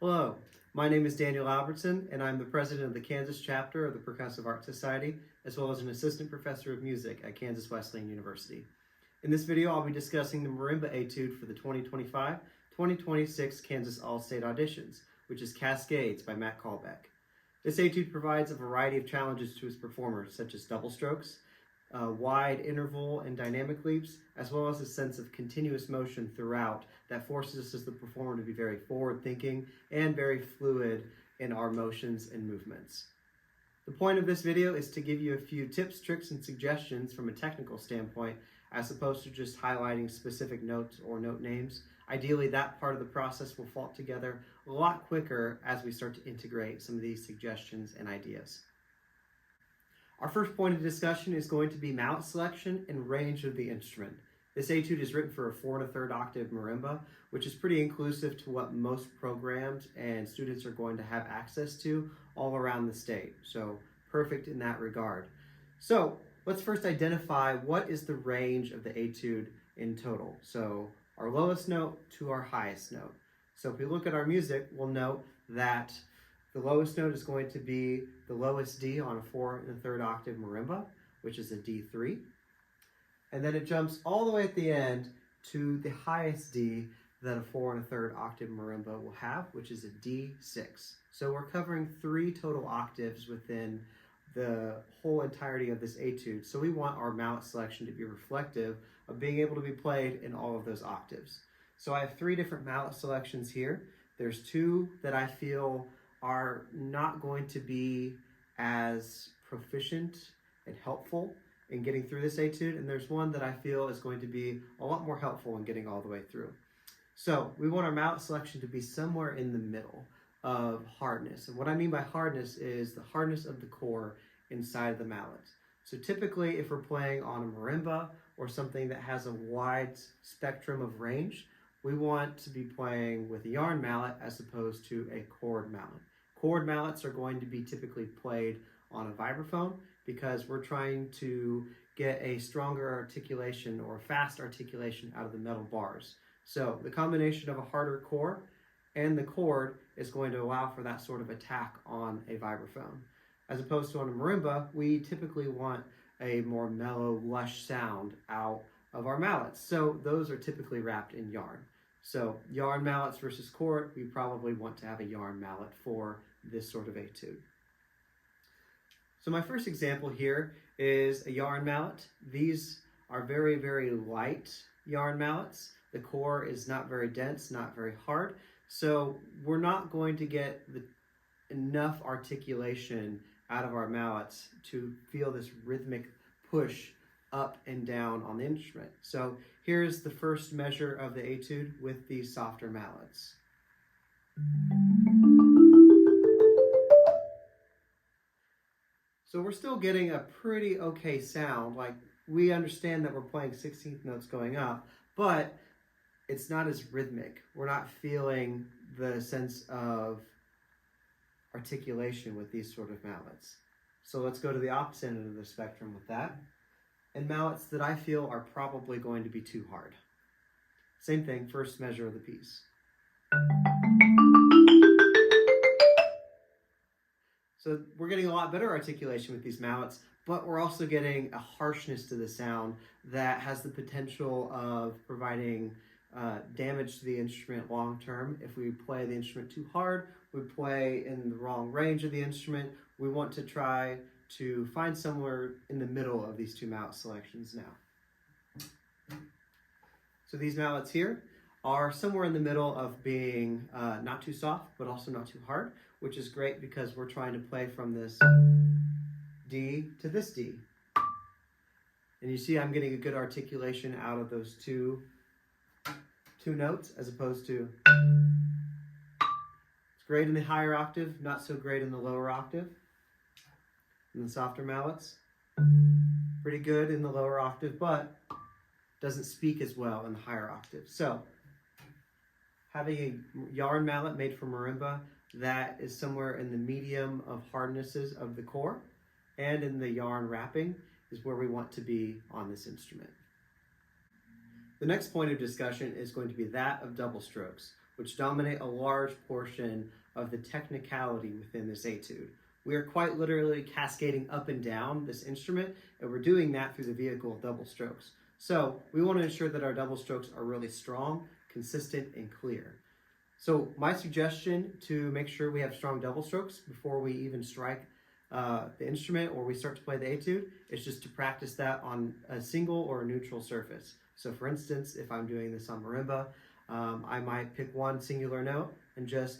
Hello, my name is Daniel Albertson, and I'm the president of the Kansas chapter of the Percussive Arts Society, as well as an assistant professor of music at Kansas Wesleyan University. In this video, I'll be discussing the Marimba Etude for the 2025-2026 Kansas All-State Auditions, which is Cascades by Matt Calbeck. This etude provides a variety of challenges to its performers, such as double strokes, wide interval and dynamic leaps, as well as a sense of continuous motion throughout that forces us as the performer to be very forward-thinking and very fluid in our motions and movements. The point of this video is to give you a few tips, tricks, and suggestions from a technical standpoint, as opposed to just highlighting specific notes or note names. Ideally, that part of the process will fall together a lot quicker as we start to integrate some of these suggestions and ideas. Our first point of discussion is going to be mallet selection and range of the instrument. This etude is written for a 4 1/3 octave marimba, which is pretty inclusive to what most programs and students are going to have access to all around the state. So perfect in that regard. So let's first identify what is the range of the etude in total. So our lowest note to our highest note. So if we look at our music, we'll note that the lowest note is going to be the lowest D on a 4 1/3 octave marimba, which is a D3. And then it jumps all the way at the end to the highest D that a 4 1/3 octave marimba will have, which is a D6. So we're covering 3 total octaves within the whole entirety of this etude. So we want our mallet selection to be reflective of being able to be played in all of those octaves. So I have 3 different mallet selections here. There's 2 that I feel are not going to be as proficient and helpful in getting through this etude, and there's 1 that I feel is going to be a lot more helpful in getting all the way through. So we want our mallet selection to be somewhere in the middle of hardness. And what I mean by hardness is the hardness of the core inside of the mallet. So typically if we're playing on a marimba or something that has a wide spectrum of range, we want to be playing with a yarn mallet as opposed to a cord mallet. Cord mallets are going to be typically played on a vibraphone because we're trying to get a stronger articulation or fast articulation out of the metal bars. So the combination of a harder core and the cord is going to allow for that sort of attack on a vibraphone. As opposed to on a marimba, we typically want a more mellow, lush sound out of our mallets. So those are typically wrapped in yarn. So yarn mallets versus cord, we probably want to have a yarn mallet for this sort of etude. So my first example here is a yarn mallet. These are very, very light yarn mallets. The core is not very dense, not very hard. So we're not going to get enough articulation out of our mallets to feel this rhythmic push up and down on the instrument. So here's the first measure of the etude with these softer mallets. So we're still getting a pretty okay sound. Like, we understand that we're playing 16th notes going up, but it's not as rhythmic. We're not feeling the sense of articulation with these sort of mallets. So let's go to the opposite end of the spectrum with that. And mallets that I feel are probably going to be too hard. Same thing, first measure of the piece. So we're getting a lot better articulation with these mallets, but we're also getting a harshness to the sound that has the potential of providing damage to the instrument long term. If we play the instrument too hard, we play in the wrong range of the instrument. We want to try to find somewhere in the middle of these 2 mallet selections now. So these mallets here are somewhere in the middle of being not too soft, but also not too hard, which is great because we're trying to play from this D to this D. And you see I'm getting a good articulation out of those 2 two notes as opposed to, it's great in the higher octave, not so great in the lower octave. And the softer mallets, pretty good in the lower octave, but doesn't speak as well in the higher octave. So having a yarn mallet made from marimba that is somewhere in the medium of hardnesses of the core and in the yarn wrapping is where we want to be on this instrument. The next point of discussion is going to be that of double strokes, which dominate a large portion of the technicality within this etude. We are quite literally cascading up and down this instrument, and we're doing that through the vehicle of double strokes. So we want to ensure that our double strokes are really strong, consistent, and clear. So my suggestion to make sure we have strong double strokes before we even strike the instrument or we start to play the etude is just to practice that on a single or a neutral surface. So for instance, if I'm doing this on marimba, I might pick one singular note and just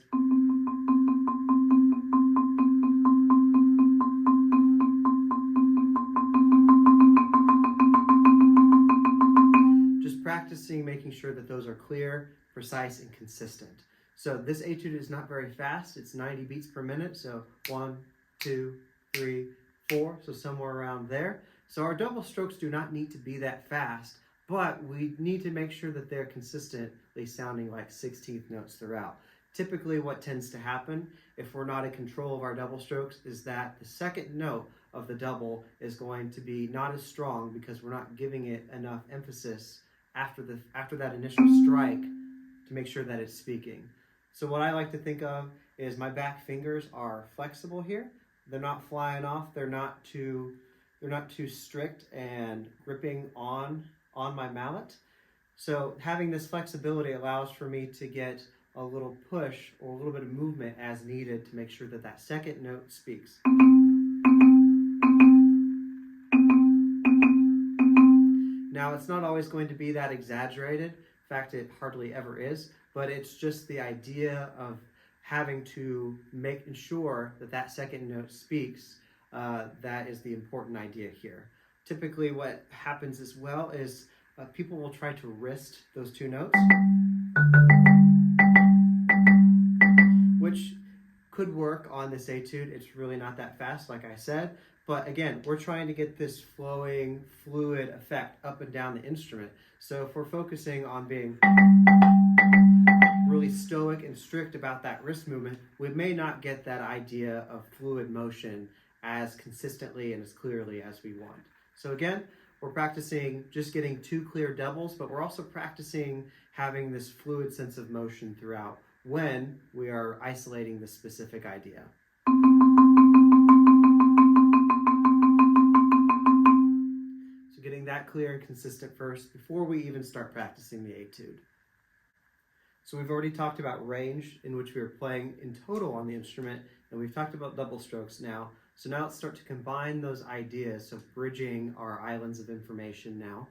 practicing making sure that those are clear, precise, and consistent. So this etude is not very fast. It's 90 beats per minute. So 1, 2, 3, 4. So somewhere around there. So our double strokes do not need to be that fast, but we need to make sure that they're consistently sounding like 16th notes throughout. Typically what tends to happen if we're not in control of our double strokes is that the second note of the double is going to be not as strong because we're not giving it enough emphasis after that initial strike to make sure that it's speaking. So what I like to think of is my back fingers are flexible here. They're not flying off. They're not too strict and gripping on my mallet. So having this flexibility allows for me to get a little push or a little bit of movement as needed to make sure that that second note speaks. Now, it's not always going to be that exaggerated. In fact, it hardly ever is, but it's just the idea of having to make sure that that second note speaks. That is the important idea here. Typically, what happens as well is people will try to wrist those two notes, which could work on this etude. It's really not that fast, like I said. But again, we're trying to get this flowing, fluid effect up and down the instrument. So if we're focusing on being really stoic and strict about that wrist movement, we may not get that idea of fluid motion as consistently and as clearly as we want. So again, we're practicing just getting two clear doubles, but we're also practicing having this fluid sense of motion throughout when we are isolating the specific idea. Getting that clear and consistent first before we even start practicing the etude. So we've already talked about range in which we are playing in total on the instrument, and we've talked about double strokes now. So now let's start to combine those ideas of bridging our islands of information now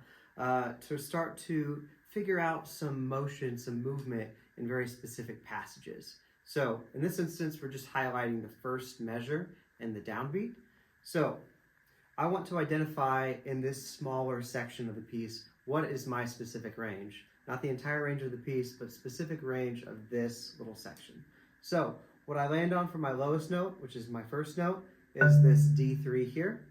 to start to figure out some motion, some movement in very specific passages. So in this instance, we're just highlighting the first measure and the downbeat. So I want to identify in this smaller section of the piece, what is my specific range? Not the entire range of the piece, but specific range of this little section. So what I land on for my lowest note, which is my first note, is this D3 here.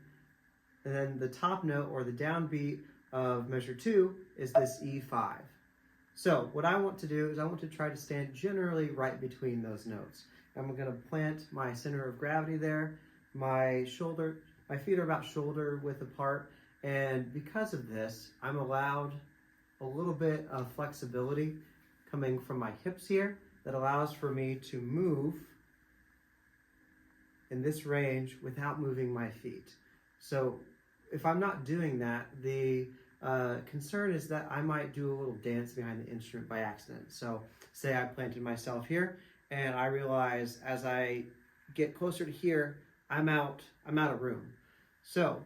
And then the top note or the downbeat of measure 2 is this E5. So what I want to do is I want to try to stand generally right between those notes. I'm going to plant my center of gravity there. My feet are about shoulder width apart, and because of this, I'm allowed a little bit of flexibility coming from my hips here that allows for me to move in this range without moving my feet. So if I'm not doing that, the concern is that I might do a little dance behind the instrument by accident. So say I planted myself here, and I realize as I get closer to here, I'm out of room. So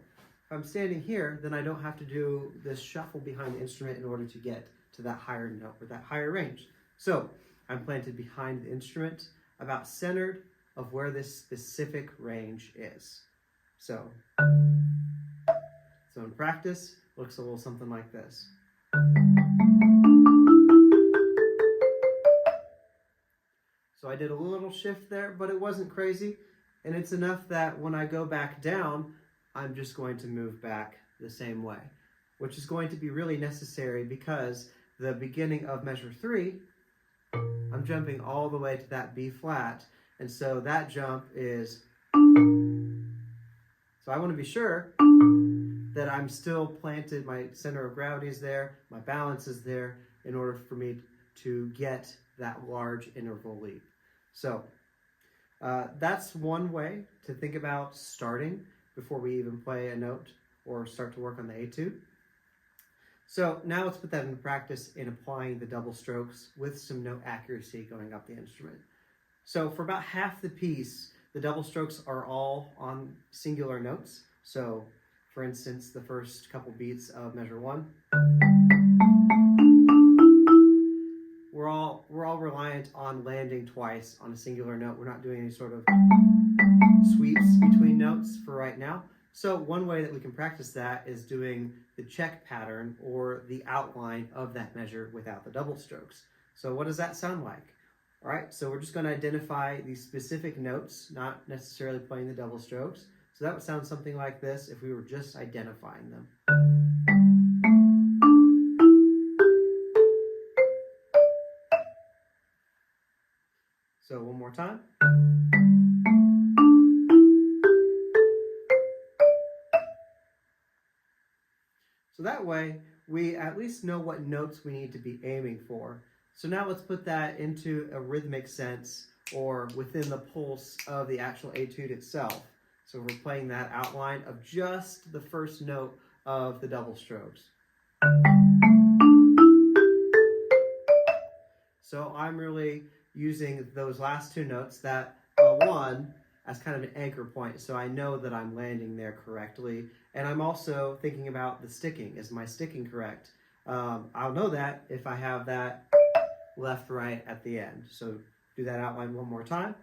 if I'm standing here, then I don't have to do this shuffle behind the instrument in order to get to that higher note or that higher range. So I'm planted behind the instrument, about centered of where this specific range is. So in practice, it looks a little something like this. So I did a little shift there, but it wasn't crazy. And it's enough that when I go back down, I'm just going to move back the same way, which is going to be really necessary because the beginning of measure 3, I'm jumping all the way to that B flat. And so that jump is, so I want to be sure that I'm still planted, my center of gravity is there, my balance is there in order for me to get that large interval leap. So that's one way to think about starting before we even play a note or start to work on the etude. So now let's put that into practice in applying the double strokes with some note accuracy going up the instrument. So for about half the piece, the double strokes are all on singular notes. So for instance, the first couple beats of measure 1, we're all reliant on landing twice on a singular note. We're not doing any sort of sweeps between notes for right now. So one way that we can practice that is doing the check pattern or the outline of that measure without the double strokes. So what does that sound like? All right, so we're just going to identify these specific notes, not necessarily playing the double strokes. So that would sound something like this if we were just identifying them. So one more time. So that way, we at least know what notes we need to be aiming for. So now let's put that into a rhythmic sense or within the pulse of the actual etude itself. So we're playing that outline of just the first note of the double strokes. So I'm really using those last two notes, that 1 as kind of an anchor point, so I know that I'm landing there correctly. And I'm also thinking about the sticking. Is my sticking correct? I'll know that if I have that left, right at the end. So do that outline one more time.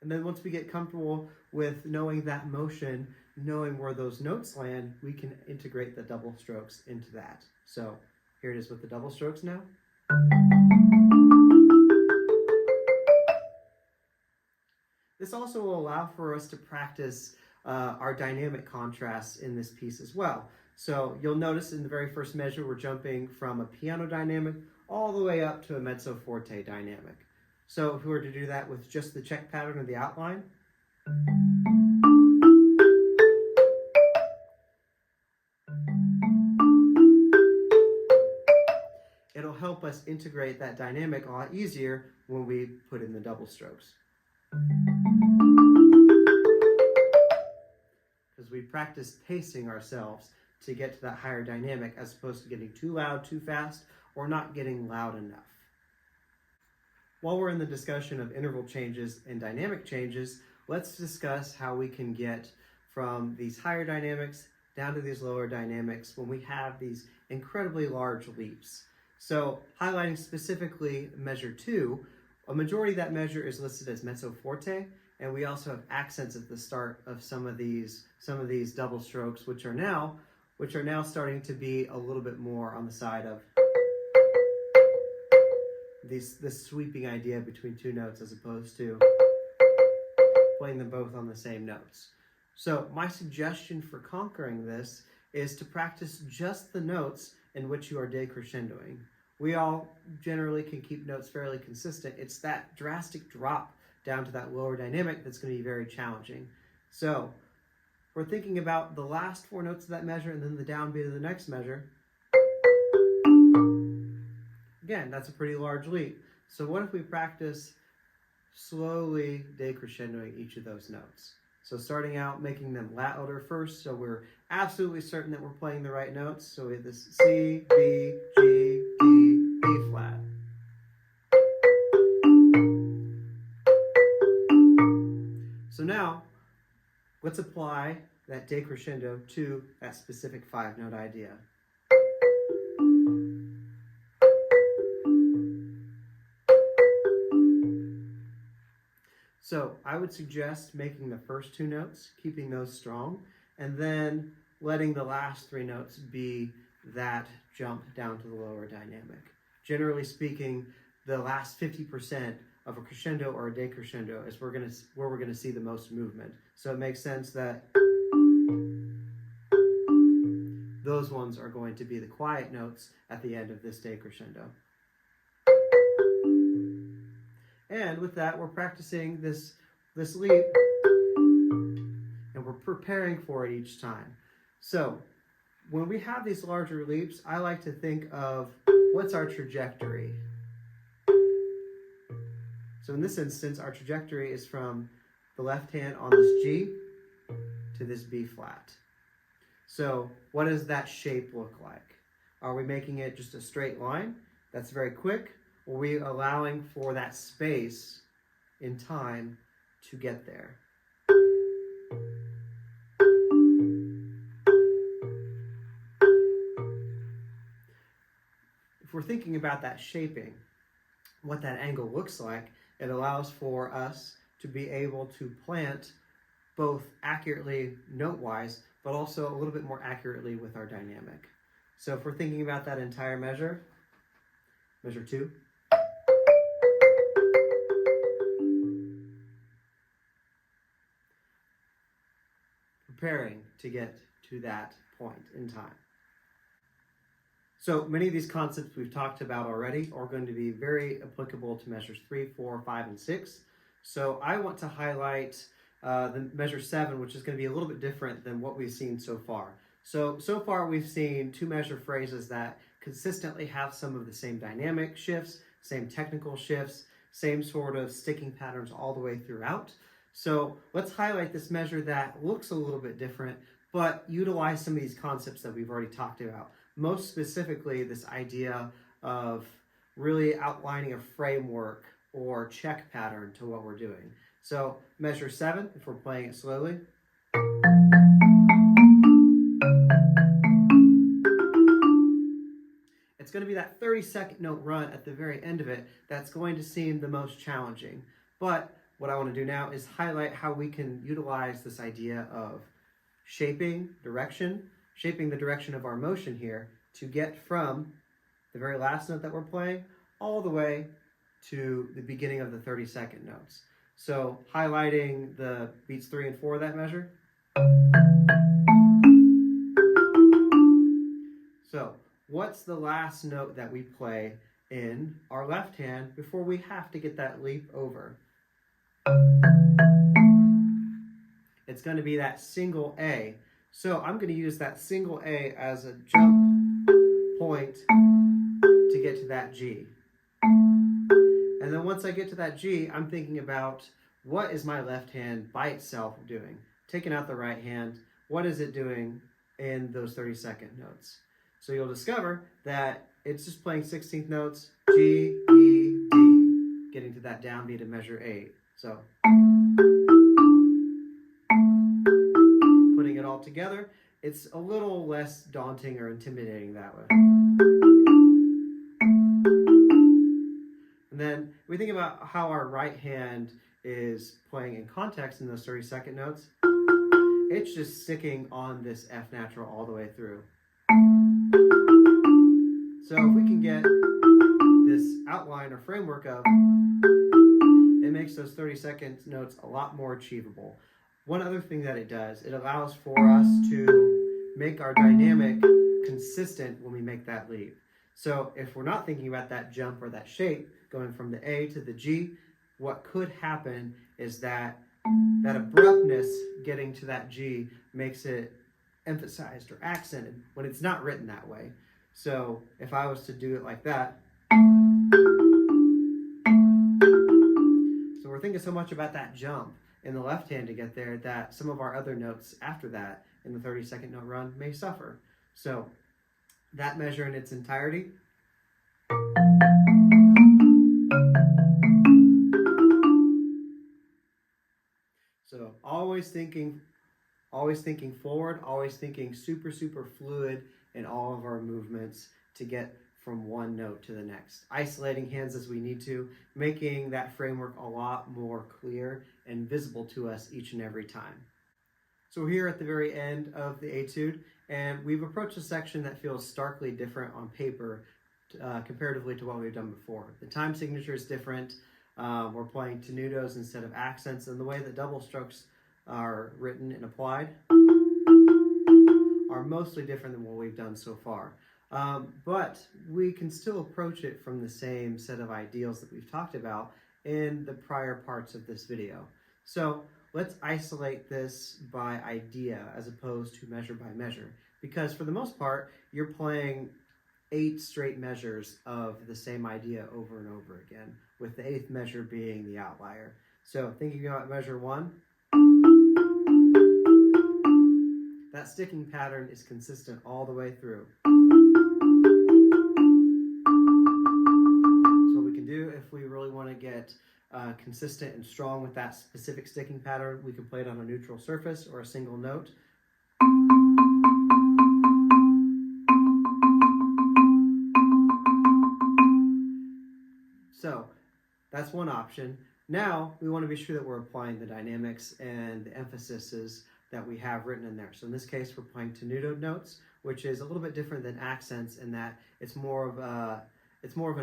And then once we get comfortable with knowing that motion, knowing where those notes land, we can integrate the double strokes into that. So here it is with the double strokes now. This also will allow for us to practice our dynamic contrasts in this piece as well. So you'll notice in the very first measure, we're jumping from a piano dynamic all the way up to a mezzo forte dynamic. So if we were to do that with just the check pattern of the outline, it'll help us integrate that dynamic a lot easier when we put in the double strokes. Because we practice pacing ourselves to get to that higher dynamic as opposed to getting too loud, too fast, or not getting loud enough. While we're in the discussion of interval changes and dynamic changes, let's discuss how we can get from these higher dynamics down to these lower dynamics when we have these incredibly large leaps. So highlighting specifically measure 2, a majority of that measure is listed as mezzo forte, and we also have accents at the start of some of these double strokes, which are now starting to be a little bit more on the side of this sweeping idea between two notes as opposed to playing them both on the same notes. So my suggestion for conquering this is to practice just the notes in which you are decrescendoing. We all generally can keep notes fairly consistent. It's that drastic drop down to that lower dynamic that's going to be very challenging. So we're thinking about the last 4 notes of that measure and then the downbeat of the next measure. Again, that's a pretty large leap. So what if we practice slowly decrescendoing each of those notes? So starting out, making them louder first, so we're absolutely certain that we're playing the right notes. So we have this C, B, G, D, B flat. So now, let's apply that decrescendo to that specific 5-note idea. So I would suggest making the first 2 notes, keeping those strong, and then letting the last 3 notes be that jump down to the lower dynamic. Generally speaking, the last 50% of a crescendo or a decrescendo is where we're gonna see the most movement. So it makes sense that those ones are going to be the quiet notes at the end of this decrescendo. And with that, we're practicing this leap, and we're preparing for it each time. So when we have these larger leaps, I like to think of what's our trajectory. So in this instance, our trajectory is from the left hand on this G to this B flat. So what does that shape look like? Are we making it just a straight line? That's very quick. Or are we allowing for that space in time to get there? If we're thinking about that shaping, what that angle looks like, it allows for us to be able to plant both accurately note-wise, but also a little bit more accurately with our dynamic. So if we're thinking about that entire measure, measure 2, preparing to get to that point in time. So many of these concepts we've talked about already are going to be very applicable to measures 3, 4, 5, and 6. So I want to highlight the measure 7, which is going to be a little bit different than what we've seen so far. So far we've seen 2 measure phrases that consistently have some of the same dynamic shifts, same technical shifts, same sort of sticking patterns all the way throughout. So let's highlight this measure that looks a little bit different, but utilize some of these concepts that we've already talked about. Most specifically, this idea of really outlining a framework or check pattern to what we're doing. So measure 7, if we're playing it slowly. It's going to be that 30-second note run at the very end of it that's going to seem the most challenging. But what I want to do now is highlight how we can utilize this idea of shaping the direction of our motion here to get from the very last note that we're playing all the way to the beginning of the 30-second notes. So highlighting the beats 3 and 4 of that measure. So what's the last note that we play in our left hand before we have to get that leap over? It's going to be that single A. So I'm going to use that single A as a jump point to get to that G. And then once I get to that G, I'm thinking about what is my left hand by itself doing? Taking out the right hand, what is it doing in those 30-second notes? So you'll discover that it's just playing 16th notes, G, E, D, getting to that downbeat of measure 8. So putting it all together, it's a little less daunting or intimidating that way. And then we think about how our right hand is playing in context in those 30-second notes. It's just sticking on this F natural all the way through. So if we can get this outline or framework of, it makes those 30-second notes a lot more achievable. One other thing that it does, it allows for us to make our dynamic consistent when we make that leap. So if we're not thinking about that jump or that shape, going from the A to the G, what could happen is that abruptness getting to that G makes it emphasized or accented when it's not written that way. So if I was to do it like that, so we're thinking so much about that jump in the left hand to get there that some of our other notes after that in the 30-second note run may suffer. So that measure in its entirety. So always thinking forward, always thinking super fluid in all of our movements to get from one note to the next. Isolating hands as we need to, making that framework a lot more clear and visible to us each and every time. So we're here at the very end of the etude, And we've approached a section that feels starkly different on paper comparatively to what we've done before. The time signature is different. We're playing tenutos instead of accents, and the way that double strokes are written and applied are mostly different than what we've done so far. But we can still approach it from the same set of ideals that we've talked about in the prior parts of this video. So let's isolate this by idea as opposed to measure by measure, because for the most part, you're playing 8 straight measures of the same idea over and over again, with the 8th measure being the outlier. So thinking about measure 1, that sticking pattern is consistent all the way through. So what we can do if we really want to get consistent and strong with that specific sticking pattern, we can play it on a neutral surface or a single note. So that's one option. Now we want to be sure that we're applying the dynamics and the emphases that we have written in there. So in this case, we're playing tenuto notes, which is a little bit different than accents in that it's more of an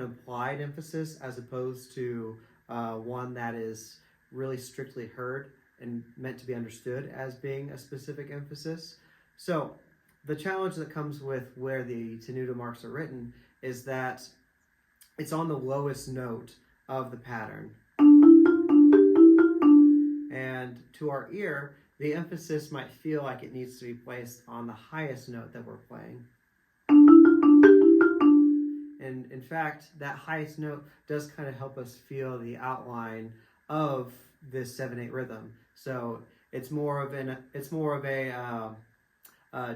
applied emphasis as opposed to one that is really strictly heard and meant to be understood as being a specific emphasis. So the challenge that comes with where the tenuto marks are written is that it's on the lowest note of the pattern. And to our ear, the emphasis might feel like it needs to be placed on the highest note that we're playing. And in fact, that highest note does kind of help us feel the outline of this 7/8 rhythm. So it's more of a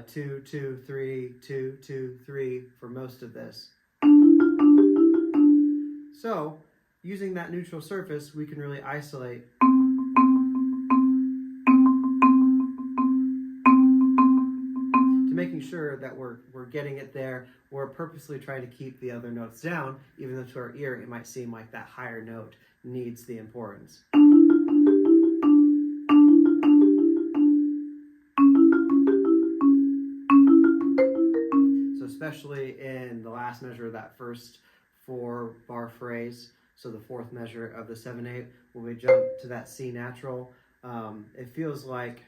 2 2 3 2 2 3 for most of this. So using that neutral surface, we can really isolate to making sure that we're getting it there. We're purposely trying to keep the other notes down, even though to our ear it might seem like that higher note needs the importance. So especially in the last measure of that first 4-bar phrase, so the 4th measure of the 7/8, when we jump to that C natural, it feels like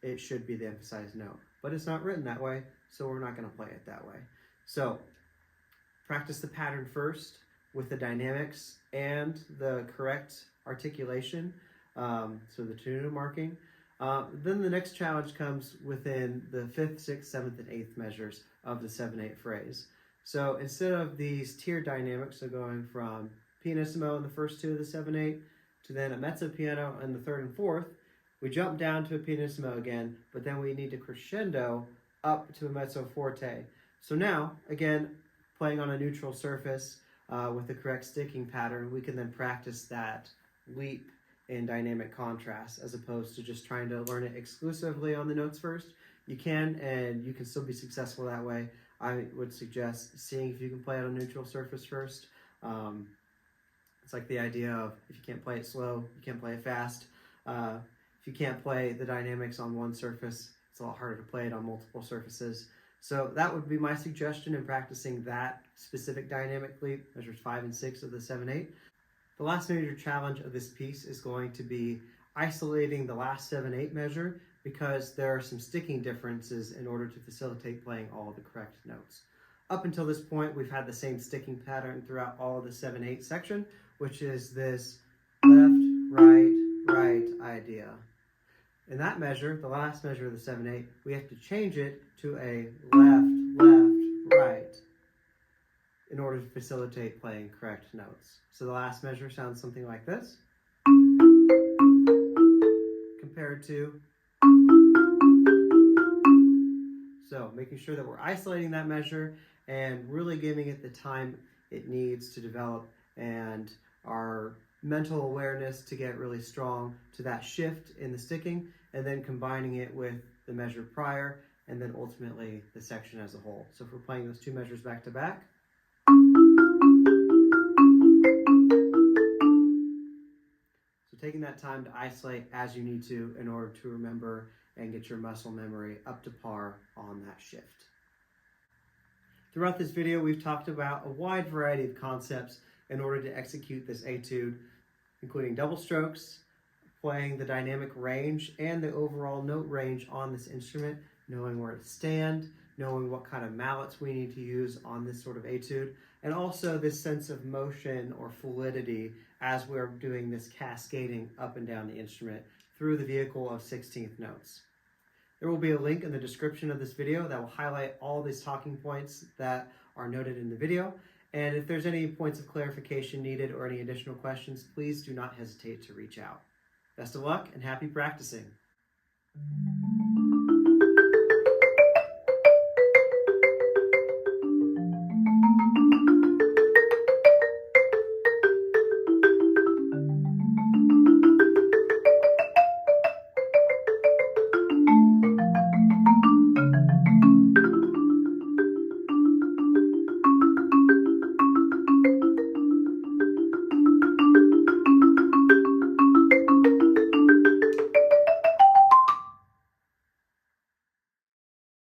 it should be the emphasized note, but it's not written that way, so we're not going to play it that way. So practice the pattern first with the dynamics and the correct articulation, so the tenuto marking. Then the next challenge comes within the 5th, 6th, 7th, and 8th measures of the 7/8 phrase. So instead of these tiered dynamics, so going from pianissimo in the first 2 of the 7/8 to then a mezzo piano in the 3rd and 4th, we jump down to a pianissimo again, but then we need to crescendo up to a mezzo forte. So now, again, playing on a neutral surface with the correct sticking pattern, we can then practice that leap in dynamic contrast as opposed to just trying to learn it exclusively on the notes first. You can, and you can still be successful that way. I would suggest seeing if you can play it on a neutral surface first. It's like the idea of if you can't play it slow, you can't play it fast. If you can't play the dynamics on one surface, it's a lot harder to play it on multiple surfaces. So that would be my suggestion in practicing that specific dynamic leap, measures 5 and 6 of the 7/8. The last major challenge of this piece is going to be isolating the last 7/8 measure, because there are some sticking differences in order to facilitate playing all of the correct notes. Up until this point, we've had the same sticking pattern throughout all of the 7/8 section, which is this left, right, right idea. In that measure, the last measure of the 7/8, we have to change it to a left, left, right in order to facilitate playing correct notes. So the last measure sounds something like this, compared to. So making sure that we're isolating that measure and really giving it the time it needs to develop, and our mental awareness to get really strong to that shift in the sticking, and then combining it with the measure prior, and then ultimately the section as a whole. So if we're playing those 2 measures back to back. So taking that time to isolate as you need to in order to remember and get your muscle memory up to par on that shift. Throughout this video, we've talked about a wide variety of concepts in order to execute this etude, including double strokes, playing the dynamic range and the overall note range on this instrument, knowing where to stand, knowing what kind of mallets we need to use on this sort of etude, and also this sense of motion or fluidity as we're doing this cascading up and down the instrument through the vehicle of 16th notes. There will be a link in the description of this video that will highlight all these talking points that are noted in the video. And if there's any points of clarification needed or any additional questions, please do not hesitate to reach out. Best of luck and happy practicing.